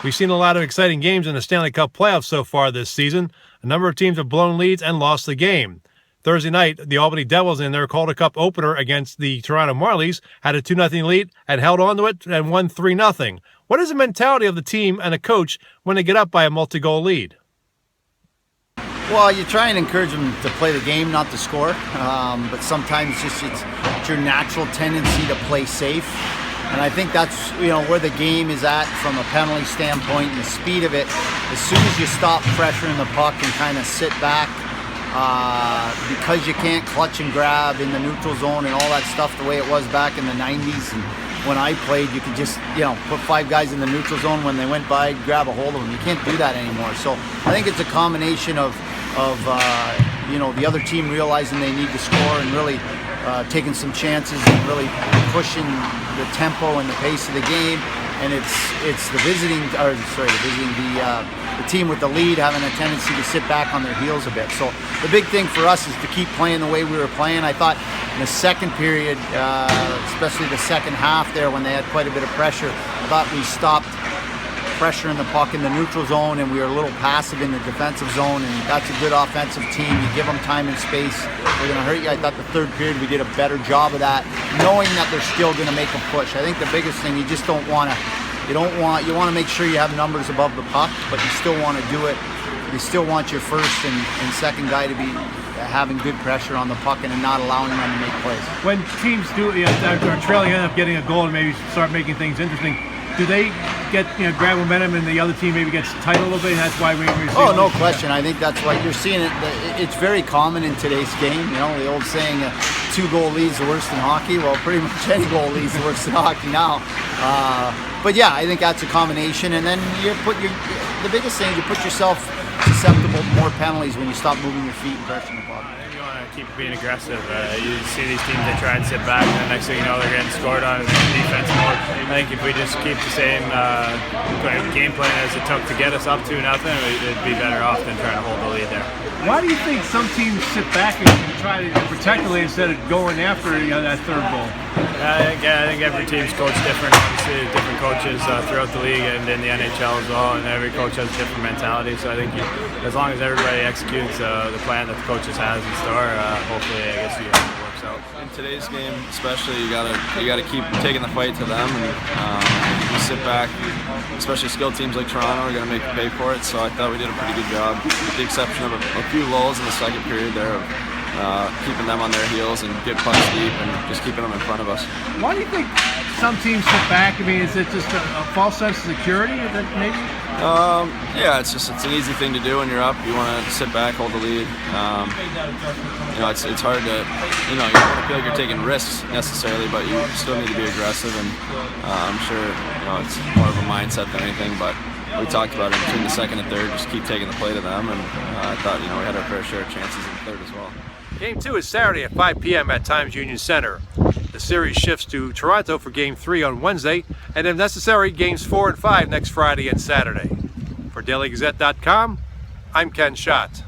We've seen a lot of exciting games in the Stanley Cup playoffs so far this season. A number of teams have blown leads and lost the game. Thursday night, the Albany Devils in their Calder Cup opener against the Toronto Marlies had a 2-0 lead and held on to it and won 3-0. What is the mentality of the team and the coach when they get up by a multi-goal lead? Well, you try and encourage them to play the game, not to score. But sometimes it's your natural tendency to play safe. And I think that's where the game is at from a penalty standpoint and the speed of it. As soon as you stop pressuring the puck and kind of sit back, because you can't clutch and grab in the neutral zone and all that stuff the way it was back in the 90s. And when I played, you could just put 5 guys in the neutral zone. When they went by, grab a hold of them. You can't do that anymore. So I think it's a combination of the other team realizing they need to score and really taking some chances and really pushing the tempo and the pace of the game. And it's the team with the lead having a tendency to sit back on their heels a bit. So the big thing for us is to keep playing the way we were playing. I thought in the second period, especially the second half there when they had quite a bit of pressure, I thought we stopped pressuring the puck in the neutral zone and we were a little passive in the defensive zone, and that's a good offensive team. You give them time and space, they're going to hurt you. I thought the third period we did a better job of that, knowing that they're still going to make a push. I think the biggest thing, you just don't want to, you want to make sure you have numbers above the puck, but you still want to do it. You still want your first and second guy to be having good pressure on the puck and not allowing them to make plays. When teams do, are trailing, end up getting a goal and maybe start making things interesting, do they get grab momentum and the other team maybe gets tight a little bit, and that's why we're seeing? Oh, no question. I think that's why you're seeing it. It's very common in today's game. The old saying, 2-goal leads are worse than hockey. Well, pretty much any goal leads are worse than hockey now. But yeah, I think that's a combination. And then the biggest thing is you put yourself susceptible to more penalties when you stop moving your feet and pressing the puck. You want to keep being aggressive. You see these teams, they try and sit back, and the next thing you know, they're getting scored on in defense mode. I think if we just keep the same game plan as it took to get us up 2-0, it'd be better off than trying to hold the lead there. Why do you think some teams sit back and try to protect the lead instead of going after that third goal? I think every team's coached different. Obviously, different coaches throughout the league and in the NHL as well, and every coach has a different mentality. So I think as long as everybody executes the plan that the coaches has in store, hopefully, I guess it works out. In today's game, especially, you gotta keep taking the fight to them, and you sit back. Especially skilled teams like Toronto are gonna make you pay for it. So I thought we did a pretty good job, with the exception of a few lulls in the second period there. Keeping them on their heels and get pucks deep and just keeping them in front of us. Why do you think some teams sit back? I mean, is it just a false sense of security that maybe? Yeah, it's an easy thing to do when you're up. You want to sit back, hold the lead. It's hard to, you don't want to feel like you're taking risks necessarily, but you still need to be aggressive. And I'm sure it's more of a mindset than anything, but we talked about it between the second and third, just keep taking the play to them, and I thought we had our fair share of chances in the third as well. Game 2 is Saturday at 5 p.m. at Times Union Center. The series shifts to Toronto for Game 3 on Wednesday, and if necessary, Games 4 and 5 next Friday and Saturday. For DailyGazette.com, I'm Ken Schott.